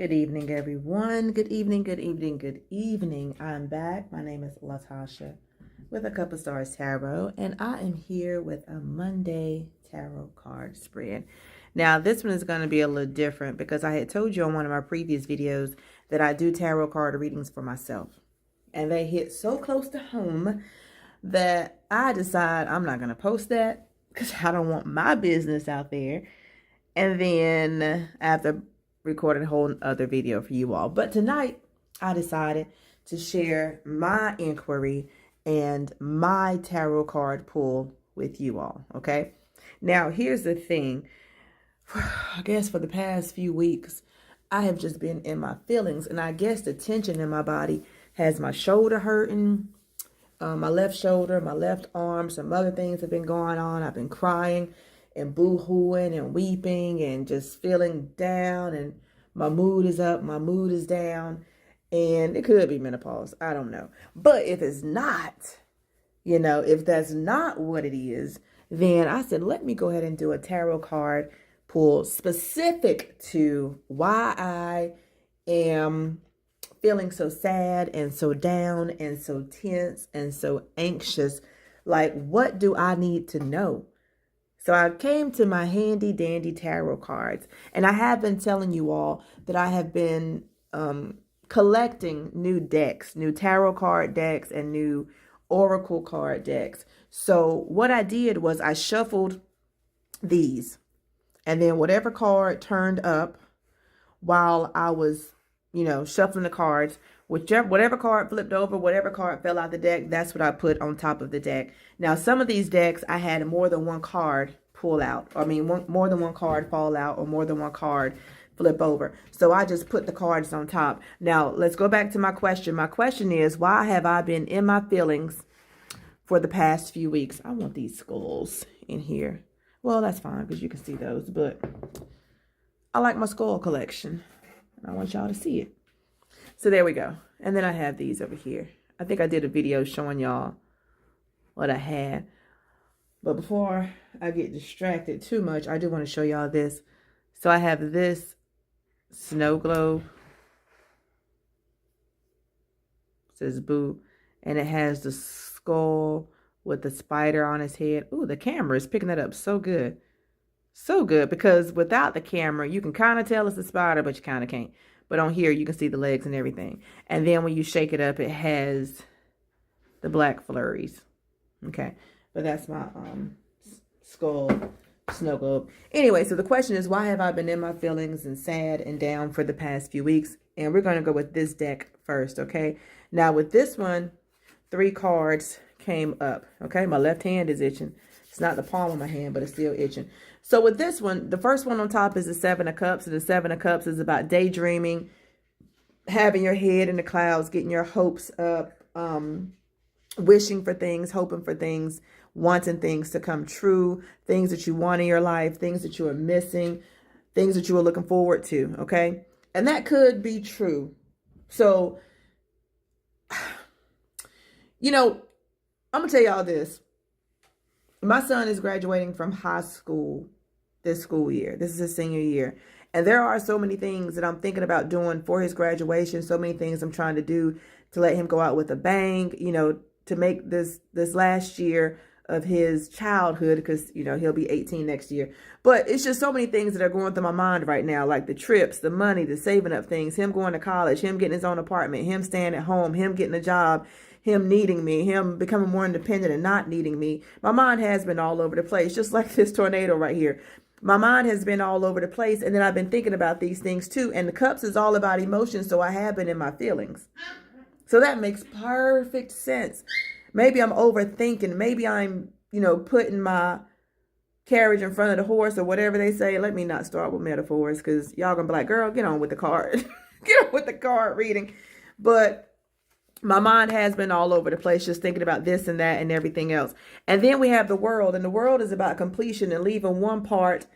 Good evening, everyone. Good evening, good evening, good evening. I'm back. My name is Latasha with A Cup of Stars Tarot, and I am here with a Monday tarot card spread. Now, this one is going to be a little different because I had told you on one of my previous videos that I do tarot card readings for myself. And they hit so close to home that I decide I'm not going to post that because I don't want my business out there. And then after recorded a whole other video for you all. But tonight, I decided to share my inquiry and my tarot card pull with you all, okay? Now, here's the thing. I guess for the past few weeks, I have just been in my feelings, and I guess the tension in my body has my shoulder hurting, my left shoulder, my left arm, some other things have been going on. I've been crying and boo-hooing and weeping and just feeling down, and my mood is up, my mood is down, and it could be menopause. I don't know. But if it's not, if that's not what it is, then I said, let me go ahead and do a tarot card pull specific to why I am feeling so sad and so down and so tense and so anxious. Like, what do I need to know? So I came to my handy dandy tarot cards, and I have been telling you all that I have been collecting new decks, new tarot card decks and new oracle card decks. So what I did was I shuffled these, and then whatever card turned up while I was, shuffling the cards, whatever card flipped over, whatever card fell out the deck, that's what I put on top of the deck. Now, some of these decks, I had more than one card pull out. More than one card fall out, or more than one card flip over. So I just put the cards on top. Now, let's go back to my question. My question is, why have I been in my feelings for the past few weeks? I want these skulls in here. Well, that's fine because you can see those, but I like my skull collection. I want y'all to see it. So there we go. And then I have these over here. I think I did a video showing y'all what I had. But before I get distracted too much, I do want to show y'all this. So I have this snow globe. It says boo. And it has the skull with the spider on his head. Ooh, the camera is picking that up so good. So good, because without the camera, you can kind of tell it's a spider, but you kind of can't. But on here, you can see the legs and everything. And then when you shake it up, it has the black flurries. Okay, but that's my skull snow globe. Anyway, so the question is, why have I been in my feelings and sad and down for the past few weeks? And we're going to go with this deck first, okay? Now, with this one, 3 cards came up, okay? My left hand is itching. It's not the palm of my hand, but it's still itching. So with this one, the first one on top is the 7 of Cups. And the 7 of Cups is about daydreaming, having your head in the clouds, getting your hopes up, wishing for things, hoping for things, wanting things to come true, things that you want in your life, things that you are missing, things that you are looking forward to, okay? And that could be true. So, I'm going to tell y'all this. My son is graduating from high school this school year. This is his senior year. And there are so many things that I'm thinking about doing for his graduation. So many things I'm trying to do to let him go out with a bang, to make this last year of his childhood, because, he'll be 18 next year. But it's just so many things that are going through my mind right now, like the trips, the money, the saving up things, him going to college, him getting his own apartment, him staying at home, him getting a job, him needing me, him becoming more independent and not needing me. My mind has been all over the place, just like this tornado right here. My mind has been all over the place, and then I've been thinking about these things too. And the Cups is all about emotion, so I have been in my feelings. So that makes perfect sense. Maybe I'm overthinking. Maybe I'm, putting my carriage in front of the horse, or whatever they say. Let me not start with metaphors, because y'all gonna be like, girl, get on with the card. Get on with the card reading. But my mind has been all over the place, just thinking about this and that and everything else. And then we have the World, and the World is about completion and leaving one part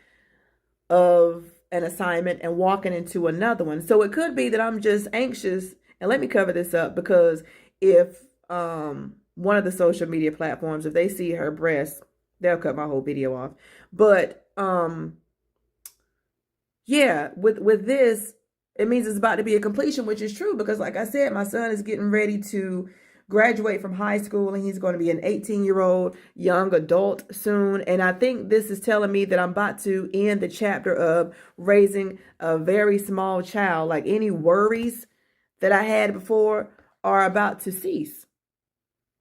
of an assignment and walking into another one. So it could be that I'm just anxious. And let me cover this up, because if one of the social media platforms, if they see her breasts, they'll cut my whole video off. But yeah, with this, It means it's about to be a completion, which is true because, like I said, my son is getting ready to graduate from high school and he's going to be an 18-year-old young adult soon. And I think this is telling me that I'm about to end the chapter of raising a very small child. Like any worries that I had before are about to cease.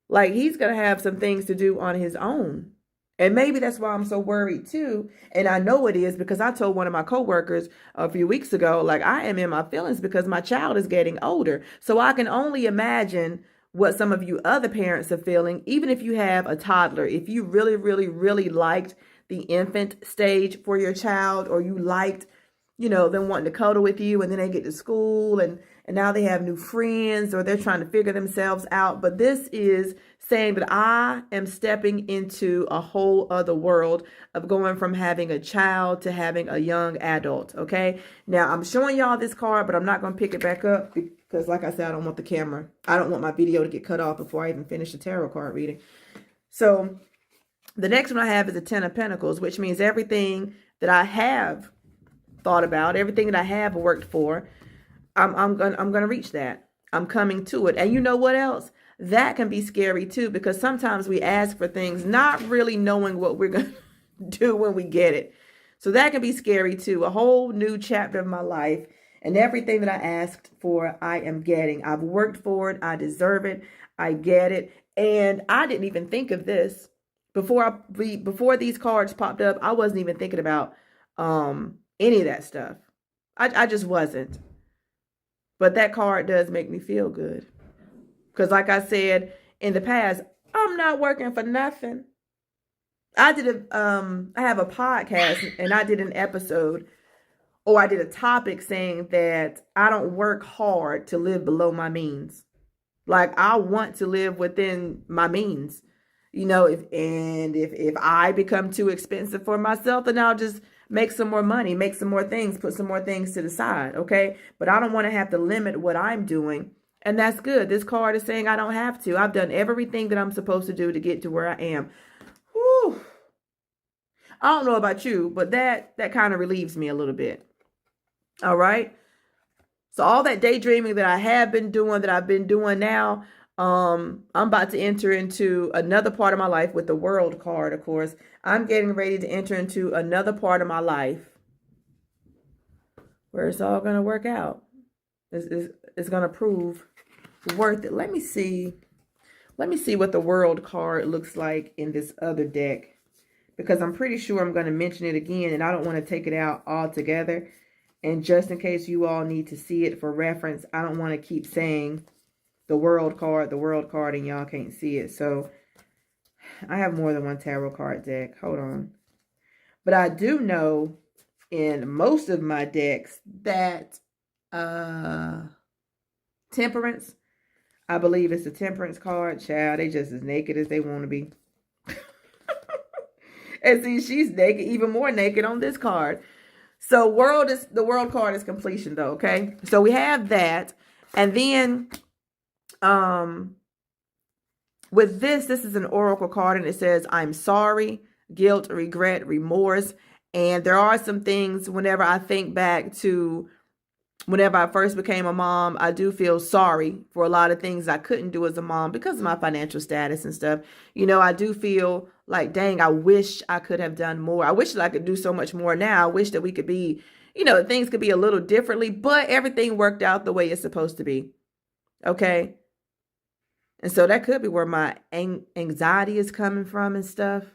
Like he's going to have some things to do on his own. And maybe that's why I'm so worried too. And I know it is because I told one of my coworkers a few weeks ago, like I am in my feelings because my child is getting older. So I can only imagine what some of you other parents are feeling, even if you have a toddler. If you really, really, really liked the infant stage for your child, or you liked, them wanting to cuddle with you, and then they get to school and now they have new friends, or they're trying to figure themselves out. But this is saying that I am stepping into a whole other world of going from having a child to having a young adult. Okay. Now I'm showing y'all this card, but I'm not going to pick it back up because, like I said, I don't want my video to get cut off before I even finish the tarot card reading. So the next one I have is the Ten of Pentacles, which means everything that I have thought about, everything that I have worked for, I'm gonna reach that. I'm coming to it. And you know what else? That can be scary too, because sometimes we ask for things not really knowing what we're gonna do when we get it. So that can be scary too. A whole new chapter of my life, and everything that I asked for, I am getting. I've worked for it. I deserve it. I get it. And I didn't even think of this before these cards popped up. I wasn't even thinking about any of that stuff. I just wasn't. But that card does make me feel good. Because like I said in the past, I'm not working for nothing. I have a podcast and I did an episode, or I did a topic saying that I don't work hard to live below my means. Like I want to live within my means. If I become too expensive for myself, then I'll just make some more money, make some more things, put some more things to the side, okay? But I don't want to have to limit what I'm doing, and that's good. This card is saying I don't have to. I've done everything that I'm supposed to do to get to where I am. Whew. I don't know about you, but that kind of relieves me a little bit. All right? So all that daydreaming that I have been doing, that I've been doing now, I'm about to enter into another part of my life with the World card, of course. I'm getting ready to enter into another part of my life where it's all going to work out. It's going to prove worth it. Let me see what the World card looks like in this other deck, because I'm pretty sure I'm going to mention it again, and I don't want to take it out altogether. And just in case you all need to see it for reference, I don't want to keep saying the World card, and y'all can't see it. So I have more than one tarot card deck. Hold on. But I do know in most of my decks that Temperance, I believe it's the Temperance card. Child, they just as naked as they want to be. And see, she's naked, even more naked on this card. So the World card is completion though, okay? So we have that. And then with this is an oracle card, and it says, I'm sorry, guilt, regret, remorse. And there are some things, whenever I think back to whenever I first became a mom, I do feel sorry for a lot of things I couldn't do as a mom because of my financial status and stuff. I do feel like, dang, I wish I could have done more. I wish that I could do so much more now. I wish that we could be, things could be a little differently, but everything worked out the way it's supposed to be. Okay. And so that could be where my anxiety is coming from and stuff.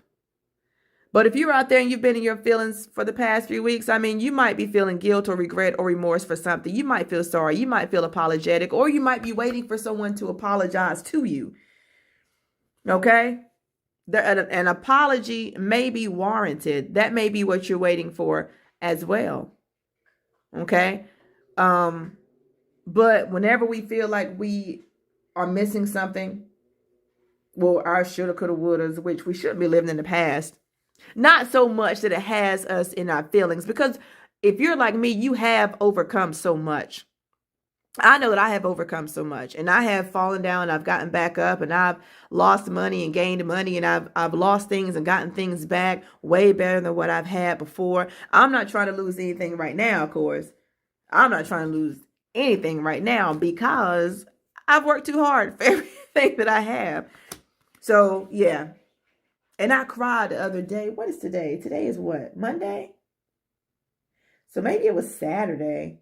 But if you're out there and you've been in your feelings for the past few weeks, you might be feeling guilt or regret or remorse for something. You might feel sorry. You might feel apologetic, or you might be waiting for someone to apologize to you. Okay? An apology may be warranted. That may be what you're waiting for as well. Okay? But whenever we feel like we are missing something, well, our shoulda, coulda, wouldas, which we should be living in the past. Not so much that it has us in our feelings, because if you're like me, you have overcome so much. I know that I have overcome so much, and I have fallen down, I've gotten back up, and I've lost money and gained money, and I've lost things and gotten things back way better than what I've had before. I'm not trying to lose anything right now, of course, I'm not trying to lose anything right now because I've worked too hard for everything that I have. So, yeah. And I cried the other day. What is today? Today is what? Monday? So maybe it was Saturday.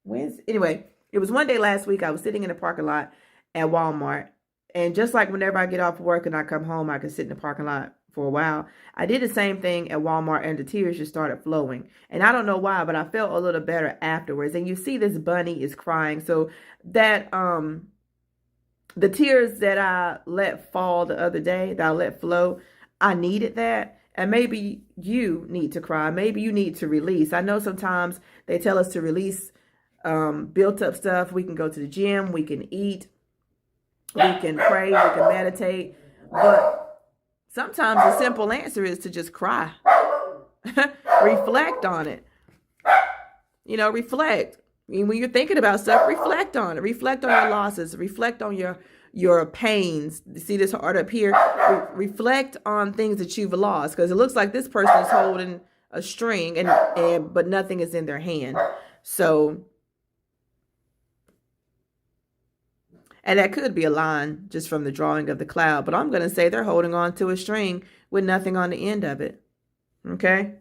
Wednesday. Anyway, it was one day last week. I was sitting in the parking lot at Walmart. And just like whenever I get off work and I come home, I can sit in the parking lot for a while. I did the same thing at Walmart and the tears just started flowing. And I don't know why, but I felt a little better afterwards. And you see this bunny is crying. So that the tears that I let fall the other day, that I let flow, I needed that. And maybe you need to cry. Maybe you need to release. I know sometimes they tell us to release built up stuff. We can go to the gym, we can eat, we can pray, we can meditate. But sometimes the simple answer is to just cry. Reflect on it. You know, reflect. I mean, when you're thinking about stuff, reflect on it. Reflect on your losses. Reflect on your pains. See this heart up here? Reflect on things that you've lost, because it looks like this person is holding a string but nothing is in their hand. So, and that could be a line just from the drawing of the cloud, but I'm going to say they're holding on to a string with nothing on the end of it. Okay?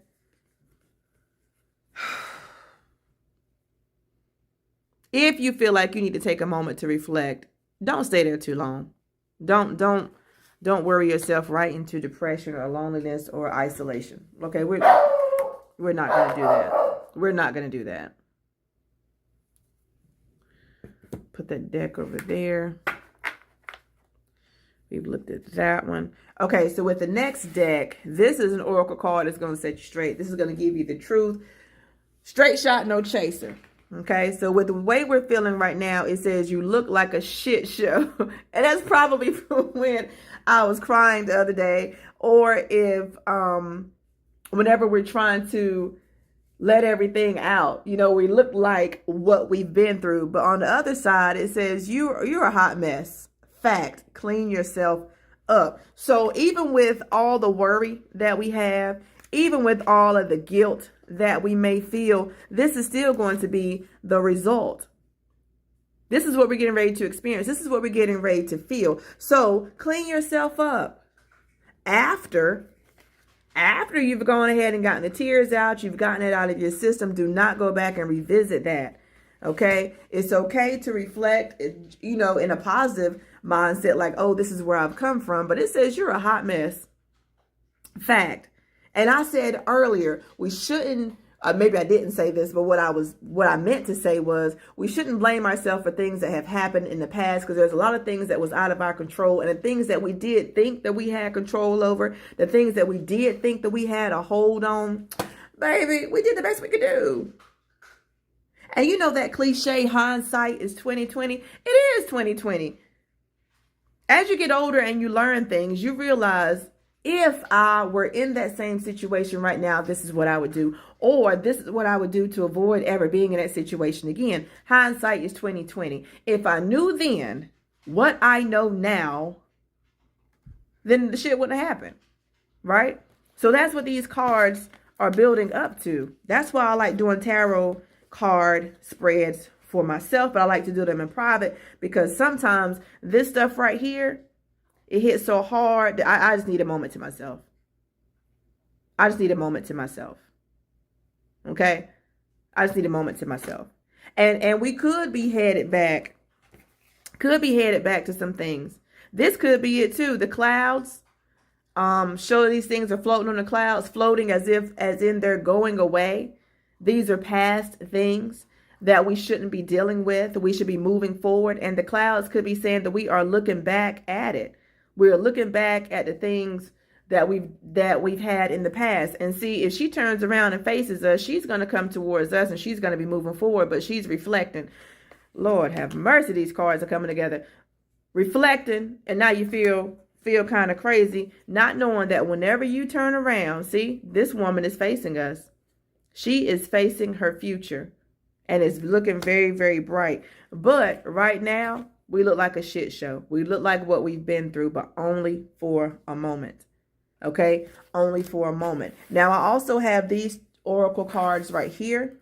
If you feel like you need to take a moment to reflect, don't stay there too long. Don't worry yourself right into depression or loneliness or isolation. Okay, we're not going to do that. We're not going to do that. Put that deck over there. We've looked at that one. Okay, so with the next deck, this is an oracle card that's going to set you straight. This is going to give you the truth. Straight shot, no chaser. Okay, so with the way we're feeling right now, it says you look like a shit show. And that's probably from when I was crying the other day, or if whenever we're trying to let everything out, you know, we look like what we've been through. But on the other side, it says you're a hot mess. Fact, clean yourself up. So even with all the worry that we have, even with all of the guilt that we may feel, this is still going to be the result. This is what we're getting ready to experience. This is what we're getting ready to feel. So clean yourself up. After you've gone ahead and gotten the tears out, you've gotten it out of your system, do not go back and revisit that. Okay? It's okay to reflect, you know, in a positive mindset, like, oh, this is where I've come from. But it says you're a hot mess. Fact. And I said earlier, we shouldn't, maybe I didn't say this, but what I meant to say was we shouldn't blame ourselves for things that have happened in the past, because there's a lot of things that was out of our control, and the things that we did think that we had control over, the things that we did think that we had a hold on, baby, we did the best we could do. And you know that cliche, hindsight is 2020. It is 2020. As you get older and you learn things, you realize, if I were in that same situation right now, this is what I would do. Or this is what I would do to avoid ever being in that situation again. Hindsight is 2020. If I knew then what I know now, then the shit wouldn't have happened. Right? So that's what these cards are building up to. That's why I like doing tarot card spreads for myself, but I like to do them in private, because sometimes this stuff right here, it hits so hard that I just need a moment to myself. I just need a moment to myself. Okay? I just need a moment to myself. And we could be headed back. Could be headed back to some things. This could be it too. The clouds. Show these things are floating on the clouds, floating as in they're going away. These are past things that we shouldn't be dealing with. We should be moving forward. And the clouds could be saying that we are looking back at it. We're looking back at the things that we've had in the past, and see, if she turns around and faces us, she's going to come towards us and she's going to be moving forward, but she's reflecting. Lord have mercy, these cards are coming together. Reflecting, and now you feel kind of crazy, not knowing that whenever you turn around, see, this woman is facing us. She is facing her future, and it's looking very, very bright. But right now, we look like a shit show. We look like what we've been through, but only for a moment. Okay? Only for a moment. Now, I also have these oracle cards right here.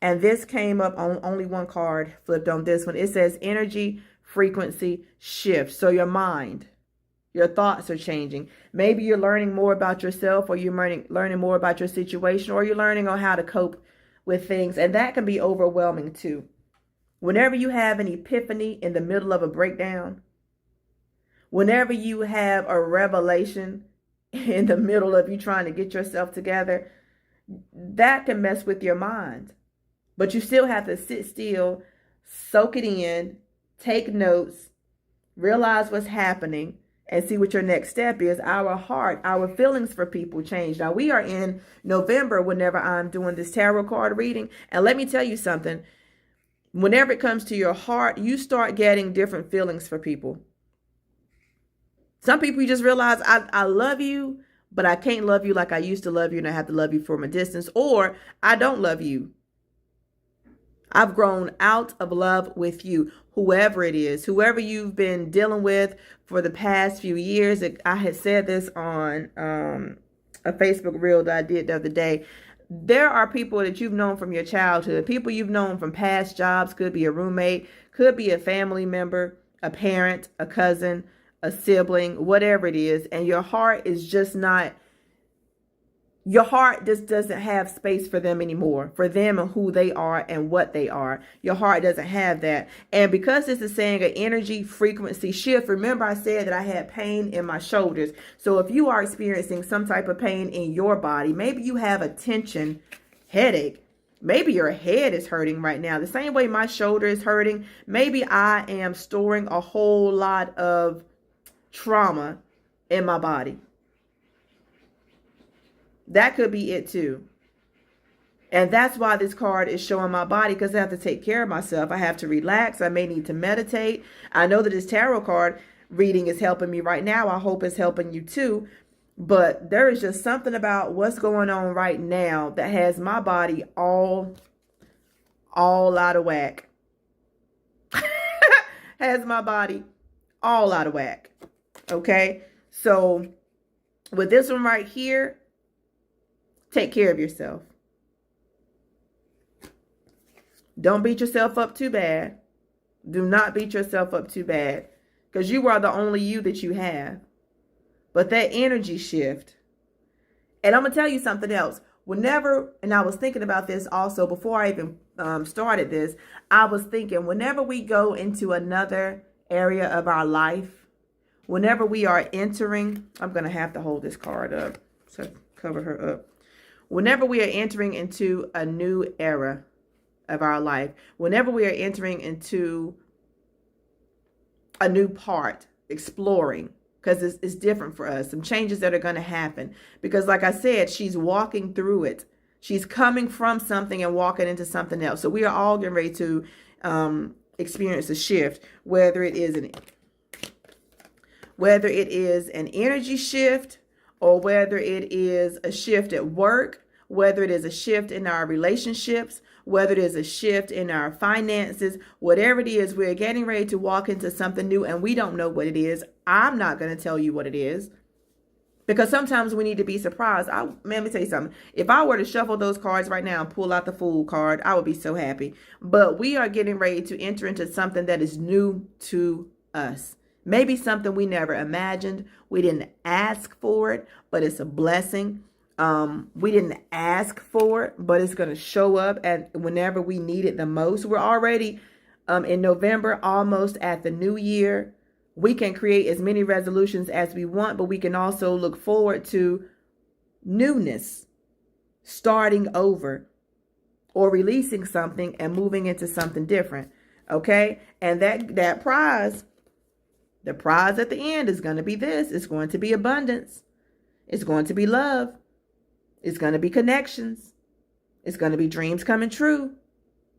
And this came up on only one card flipped on this one. It says energy frequency shift. So your mind, your thoughts are changing. Maybe you're learning more about yourself, or you're learning more about your situation, or you're learning on how to cope with things. And that can be overwhelming too. Whenever you have an epiphany in the middle of a breakdown, whenever you have a revelation in the middle of you trying to get yourself together, that can mess with your mind. But you still have to sit still, soak it in, take notes, realize what's happening, and see what your next step is. Our heart, our feelings for people change. Now, we are in November whenever I'm doing this tarot card reading. And let me tell you something. Whenever it comes to your heart, you start getting different feelings for people. Some people, you just realize, I love you, but I can't love you like I used to love you, and I have to love you from a distance. Or I don't love you. I've grown out of love with you, whoever it is, whoever you've been dealing with for the past few years. I had said this on a Facebook reel that I did the other day. There are people that you've known from your childhood, people you've known from past jobs, could be a roommate, could be a family member, a parent, a cousin, a sibling, whatever it is. And your heart is just not, your heart just doesn't have space for them anymore, for them and who they are and what they are. Your heart doesn't have that. And because this is saying an energy frequency shift, remember I said that I had pain in my shoulders. So if you are experiencing some type of pain in your body, maybe you have a tension headache. Maybe your head is hurting right now. The same way my shoulder is hurting. Maybe I am storing a whole lot of trauma in my body. That could be it too. And that's why this card is showing my body, because I have to take care of myself. I have to relax. I may need to meditate. I know that this tarot card reading is helping me right now. I hope it's helping you too. But there is just something about what's going on right now that has my body all out of whack. Has my body all out of whack. Okay? So with this one right here, take care of yourself. Don't beat yourself up too bad. Do not beat yourself up too bad, because you are the only you that you have. But that energy shift. And I'm going to tell you something else. Whenever, and I was thinking about this also before I even started this, I was thinking whenever we go into another area of our life, whenever we are entering, I'm going to have to hold this card up to cover her up. Whenever we are entering into a new era of our life, whenever we are entering into a new part, exploring, because it's different for us, some changes that are going to happen. Because like I said, she's walking through it. She's coming from something and walking into something else. So we are all getting ready to experience a shift, whether it is an energy shift, or whether it is a shift at work, whether it is a shift in our relationships, whether it is a shift in our finances, whatever it is, we're getting ready to walk into something new and we don't know what it is. I'm not going to tell you what it is, because sometimes we need to be surprised. Man, let me tell you something. If I were to shuffle those cards right now and pull out the Fool card, I would be so happy. But we are getting ready to enter into something that is new to us. Maybe something we never imagined. We didn't ask for it, but it's a blessing. We didn't ask for it, but it's going to show up at whenever we need it the most. We're already in November, almost at the new year. We can create as many resolutions as we want, but we can also look forward to newness, starting over, or releasing something and moving into something different. Okay? And that prize, the prize at the end is going to be this. It's going to be abundance. It's going to be love. It's going to be connections. It's going to be dreams coming true.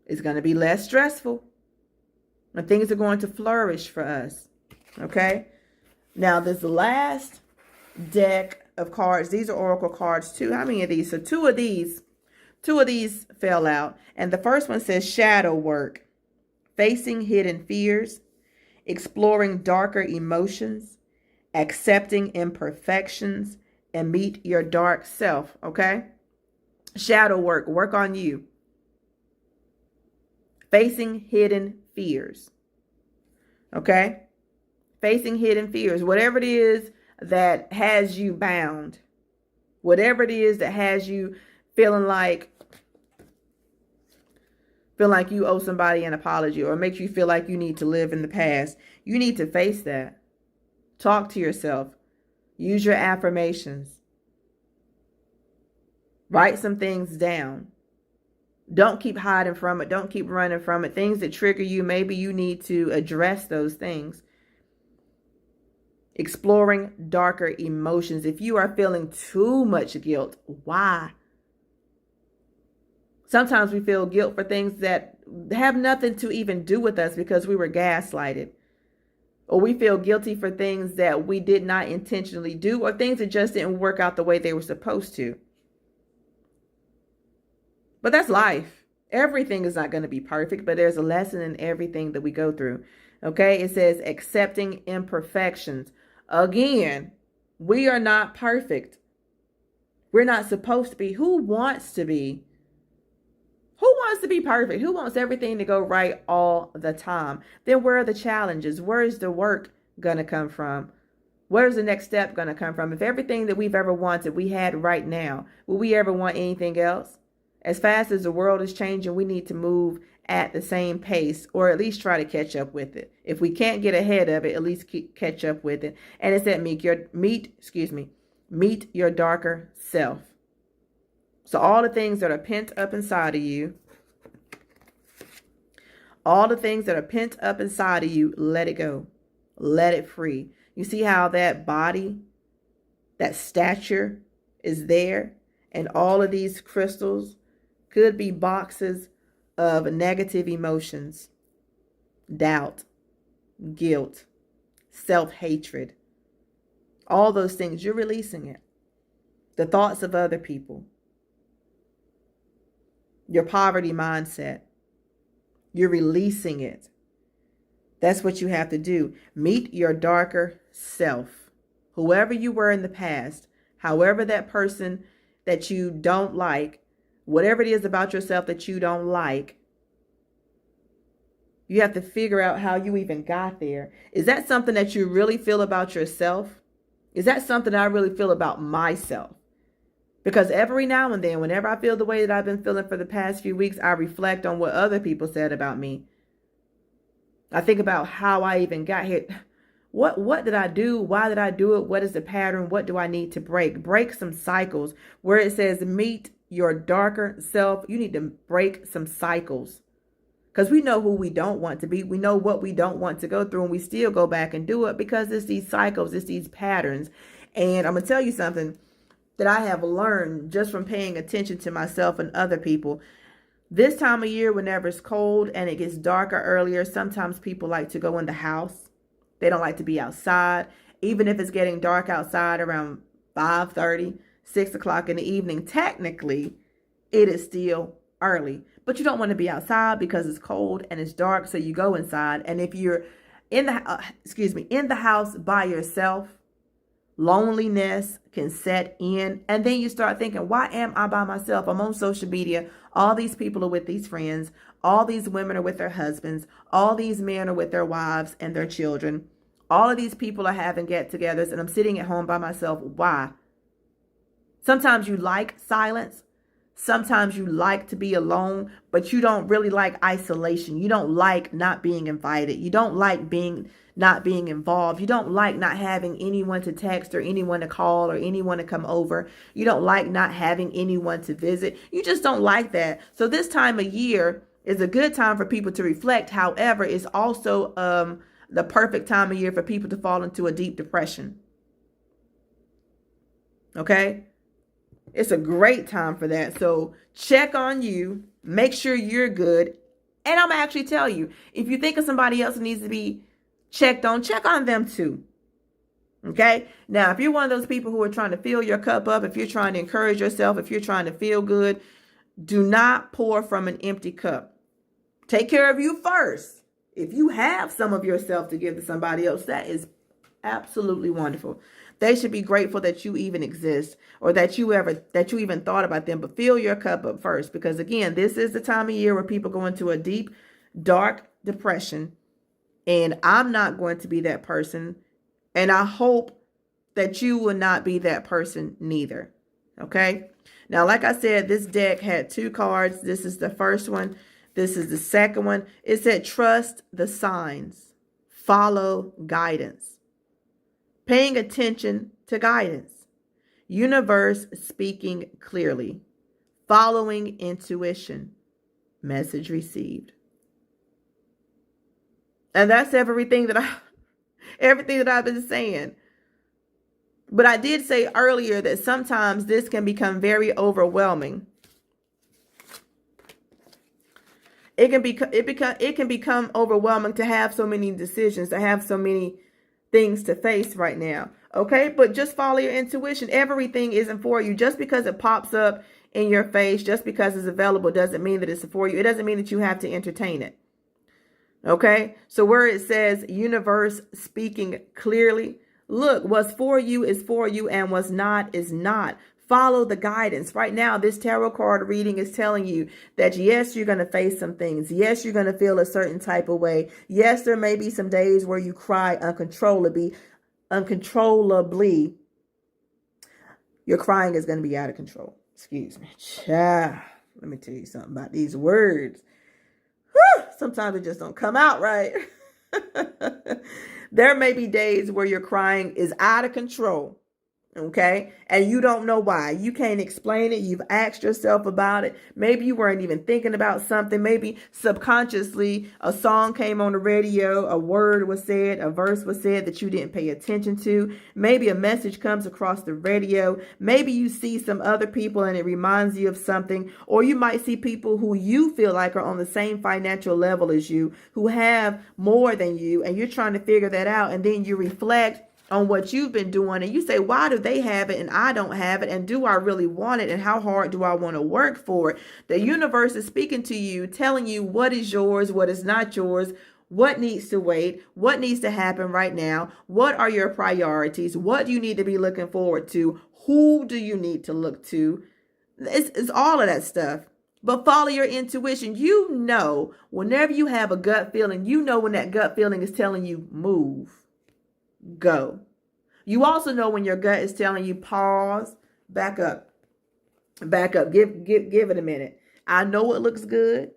It's going to be less stressful. And things are going to flourish for us. Okay? Now, this last deck of cards, these are oracle cards too. How many of these? So two of these fell out. And the first one says shadow work, facing hidden fears, exploring darker emotions, accepting imperfections, and meet your dark self. Okay? Shadow work on you. Facing hidden fears. Okay? Facing hidden fears. Whatever it is that has you bound. Whatever it is that has you feeling like you owe somebody an apology, or makes you feel like you need to live in the past. You need to face that. Talk to yourself. Use your affirmations. Write some things down. Don't keep hiding from it. Don't keep running from it. Things that trigger you, maybe you need to address those things. Exploring darker emotions. If you are feeling too much guilt, why? Sometimes we feel guilt for things that have nothing to even do with us because we were gaslighted. Or we feel guilty for things that we did not intentionally do, or things that just didn't work out the way they were supposed to. But that's life. Everything is not going to be perfect, but there's a lesson in everything that we go through. Okay? It says accepting imperfections. Again, we are not perfect. We're not supposed to be. Who wants to be? Who wants to be perfect? Who wants everything to go right all the time? Then where are the challenges? Where is the work going to come from? Where's the next step going to come from? If everything that we've ever wanted we had right now, will we ever want anything else? As fast as the world is changing, we need to move at the same pace, or at least try to catch up with it. If we can't get ahead of it, at least catch up with it. And it said meet your darker self. So all the things that are pent up inside of you, let it go. Let it free. You see how that body, that stature is there, and all of these crystals could be boxes of negative emotions, doubt, guilt, self-hatred. All those things, you're releasing it. The thoughts of other people. Your poverty mindset. You're releasing it. That's what you have to do. Meet your darker self. Whoever you were in the past, however that person that you don't like, whatever it is about yourself that you don't like, you have to figure out how you even got there. Is that something that you really feel about yourself? Is that something I really feel about myself? Because every now and then, whenever I feel the way that I've been feeling for the past few weeks, I reflect on what other people said about me. I think about how I even got here. What did I do? Why did I do it? What is the pattern? What do I need to break? Break some cycles. Where it says meet your darker self, you need to break some cycles. Because we know who we don't want to be. We know what we don't want to go through, and we still go back and do it because it's these cycles, it's these patterns. And I'm going to tell you something that I have learned just from paying attention to myself and other people. This time of year, whenever it's cold and it gets darker earlier, sometimes people like to go in the house. They don't like to be outside. Even if it's getting dark outside around 5:30, 6 o'clock in the evening, technically, it is still early. But you don't want to be outside because it's cold and it's dark, so you go inside. And if you're in the house by yourself, loneliness can set in, and then you start thinking, why am I by myself? I'm on social media. All these people are with these friends. All these women are with their husbands. All these men are with their wives and their children. All of these people are having get-togethers, and I'm sitting at home by myself. Why? Sometimes you like silence. Sometimes you like to be alone, but you don't really like isolation. You don't like not being invited. You don't like not being involved. You don't like not having anyone to text or anyone to call or anyone to come over. You don't like not having anyone to visit. You just don't like that. So this time of year is a good time for people to reflect. However, it's also the perfect time of year for people to fall into a deep depression. Okay? It's a great time for that. So check on you. Make sure you're good. And I'm going to actually tell you, if you think of somebody else that needs to be check on them too. Okay? Now, if you're one of those people who are trying to fill your cup up, if you're trying to encourage yourself, if you're trying to feel good, do not pour from an empty cup. Take care of you first. If you have some of yourself to give to somebody else, that is absolutely wonderful. They should be grateful that you even exist, or that you even thought about them. But fill your cup up first, because again, this is the time of year where people go into a deep dark depression. And I'm not going to be that person. And I hope that you will not be that person neither. Okay. Now, like I said, this deck had 2 cards. This is the first one. This is the second one. It said, trust the signs, follow guidance, paying attention to guidance, universe speaking clearly, following intuition, message received. And that's everything that I've been saying. But I did say earlier that sometimes this can become very overwhelming. It can become overwhelming to have so many decisions, to have so many things to face right now. Okay, but just follow your intuition. Everything isn't for you. Just because it pops up in your face, just because it's available, doesn't mean that it's for you. It doesn't mean that you have to entertain it. Okay, so where it says universe speaking clearly, look, what's for you is for you, and what's not is not. Follow the guidance. Right now, this tarot card reading is telling you that yes, you're going to face some things. Yes, you're going to feel a certain type of way. Yes, there may be some days where you cry uncontrollably. Your crying is going to be out of control. Excuse me. Let me tell you something about these words. Sometimes it just don't come out right. There may be days where your crying is out of control. Okay. And you don't know why. You can't explain it. You've asked yourself about it. Maybe you weren't even thinking about something. Maybe subconsciously a song came on the radio, a word was said, a verse was said that you didn't pay attention to. Maybe a message comes across the radio. Maybe you see some other people and it reminds you of something. Or you might see people who you feel like are on the same financial level as you, who have more than you, and you're trying to figure that out. And then you reflect on what you've been doing and you say, why do they have it and I don't have it? And do I really want it? And how hard do I want to work for it? The universe is speaking to you, telling you what is yours, what is not yours, what needs to wait, what needs to happen right now, what are your priorities, what do you need to be looking forward to, who do you need to look to? It's all of that stuff. But follow your intuition. You know, whenever you have a gut feeling, you know when that gut feeling is telling you move. Go. You also know when your gut is telling you pause, back up, give it a minute. I know it looks good.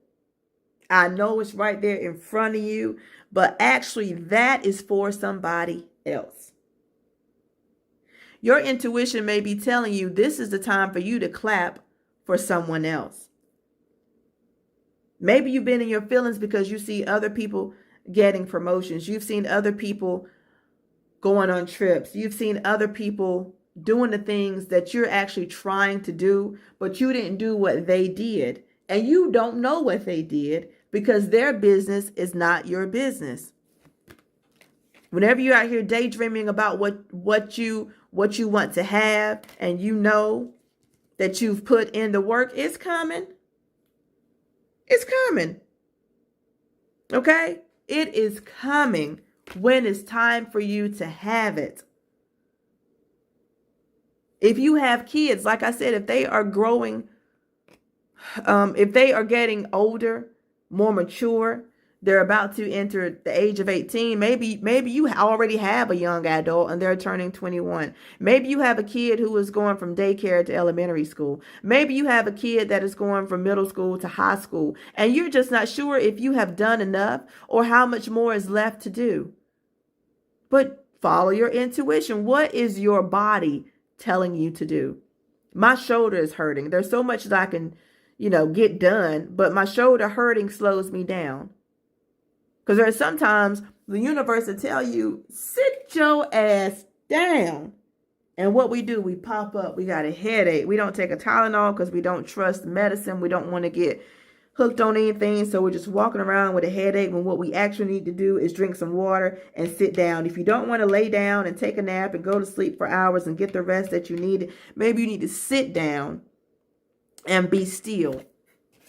I know it's right there in front of you, but actually that is for somebody else. Your intuition may be telling you this is the time for you to clap for someone else. Maybe you've been in your feelings because you see other people getting promotions. You've seen other people going on trips. You've seen other people doing the things that you're actually trying to do, but you didn't do what they did. And you don't know what they did because their business is not your business. Whenever you're out here daydreaming about what you want to have, and you know that you've put in the work, it's coming. It's coming. Okay? It is coming when it's time for you to have it. If you have kids, like I said, if they are growing, if they are getting older, more mature, they're about to enter the age of 18. Maybe you already have a young adult and they're turning 21. Maybe you have a kid who is going from daycare to elementary school. Maybe you have a kid that is going from middle school to high school, and you're just not sure if you have done enough or how much more is left to do. But follow your intuition. What is your body telling you to do? My shoulder is hurting. There's so much that I can, get done, but my shoulder hurting slows me down. Because there's sometimes the universe will tell you, sit your ass down. And what we do, we pop up. We got a headache. We don't take a Tylenol because we don't trust medicine. We don't want to get hooked on anything. So we're just walking around with a headache when what we actually need to do is drink some water and sit down. If you don't want to lay down and take a nap and go to sleep for hours and get the rest that you need, maybe you need to sit down and be still.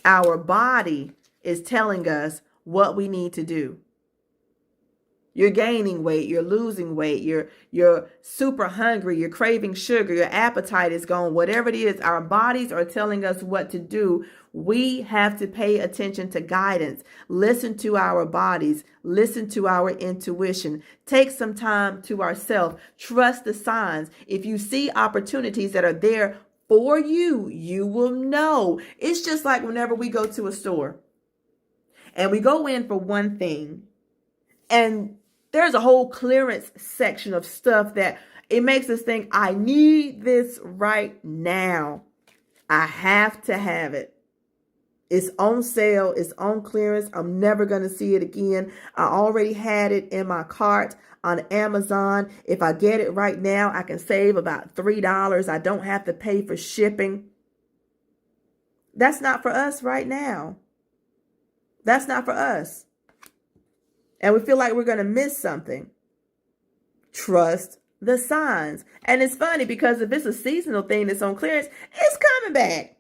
Our body is telling us what we need to do. You're gaining weight, you're losing weight, you're super hungry, you're craving sugar, your appetite is gone. Whatever it is, our bodies are telling us what to do. We have to pay attention to guidance. Listen to our bodies, listen to our intuition. Take some time to ourselves. Trust the signs. If you see opportunities that are there for you, you will know. It's just like whenever we go to a store and we go in for one thing, and there's a whole clearance section of stuff that it makes us think, I need this right now. I have to have it. It's on sale. It's on clearance. I'm never going to see it again. I already had it in my cart on Amazon. If I get it right now, I can save about $3. I don't have to pay for shipping. That's not for us right now. That's not for us. And we feel like we're going to miss something. Trust the signs. And it's funny because if it's a seasonal thing that's on clearance, it's coming back.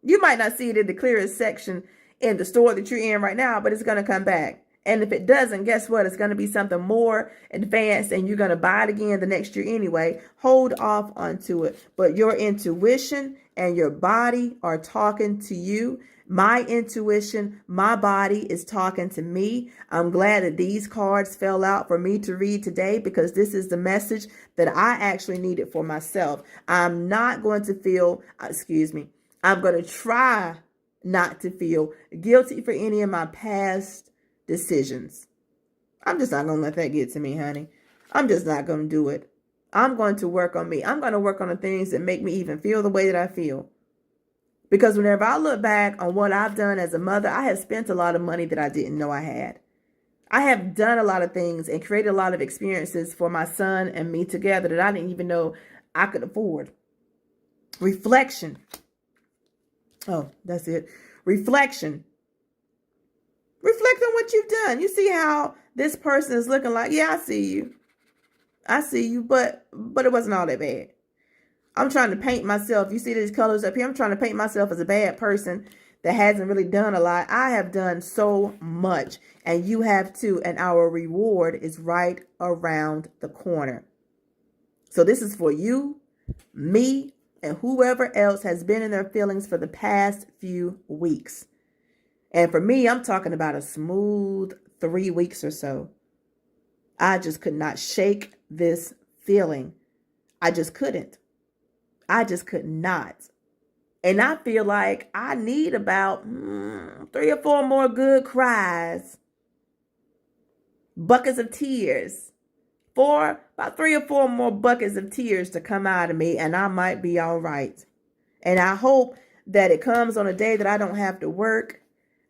You might not see it in the clearance section in the store that you're in right now, but it's going to come back. And if it doesn't, guess what? It's going to be something more advanced and you're going to buy it again the next year anyway. Hold off onto it. But your intuition and your body are talking to you. My intuition, my body is talking to me. I'm glad that these cards fell out for me to read today because this is the message that I actually needed for myself. I'm not going to feel, I'm going to try not to feel guilty for any of my past decisions. I'm just not going to let that get to me, honey. I'm just not going to do it. I'm going to work on me. I'm going to work on the things that make me even feel the way that I feel. Because whenever I look back on what I've done as a mother, I have spent a lot of money that I didn't know I had. I have done a lot of things and created a lot of experiences for my son and me together that I didn't even know I could afford. Reflection. Oh, that's it. Reflection. Reflect on what you've done. You see how this person is looking like, yeah, I see you. I see you, but it wasn't all that bad. I'm trying to paint myself. You see these colors up here? I'm trying to paint myself as a bad person that hasn't really done a lot. I have done so much, and you have too, and our reward is right around the corner. So this is for you, me, and whoever else has been in their feelings for the past few weeks. And for me, I'm talking about a smooth 3 weeks or so. I just could not shake this feeling. I just couldn't. I just could not. And I feel like I need about 3 or 4 more good cries. Buckets of tears. About 3 or 4 more buckets of tears to come out of me, and I might be all right. And I hope that it comes on a day that I don't have to work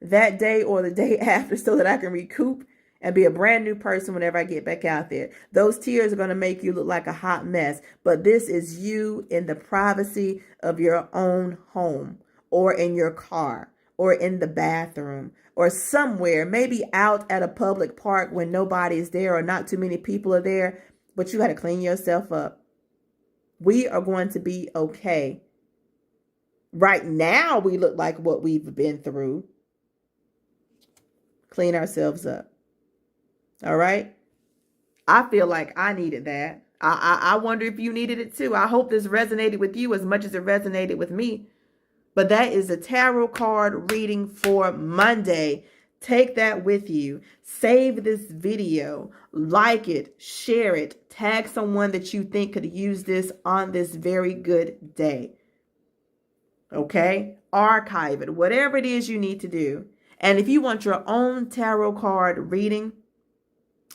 that day or the day after so that I can recoup and be a brand new person whenever I get back out there. Those tears are going to make you look like a hot mess. But this is you in the privacy of your own home or in your car or in the bathroom or somewhere, maybe out at a public park when nobody's there or not too many people are there, but you got to clean yourself up. We are going to be okay. Right now, we look like what we've been through. Clean ourselves up. All right. I feel like I needed that. I wonder if you needed it too. I hope this resonated with you as much as it resonated with me. But that is a tarot card reading for Monday. Take that with you. Save this video. Like it. Share it. Tag someone that you think could use this on this very good day. Okay? Archive it. Whatever it is you need to do. And if you want your own tarot card reading,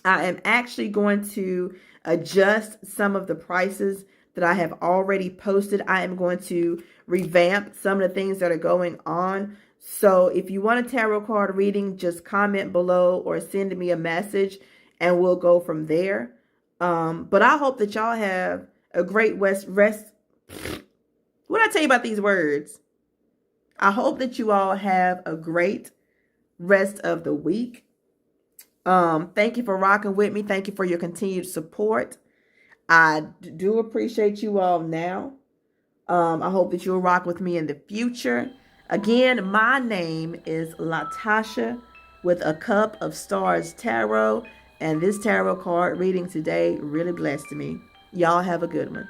I am actually going to adjust some of the prices that I have already posted. I am going to revamp some of the things that are going on. So if you want a tarot card reading, just comment below or send me a message and we'll go from there. But I hope that y'all have a great rest. What did I tell you about these words? I hope that you all have a great rest of the week. Thank you for rocking with me. Thank you for your continued support. I do appreciate you all now. I hope that you'll rock with me in the future. Again, my name is Latasha with A Cup of Stars Tarot. And this tarot card reading today really blessed me. Y'all have a good one.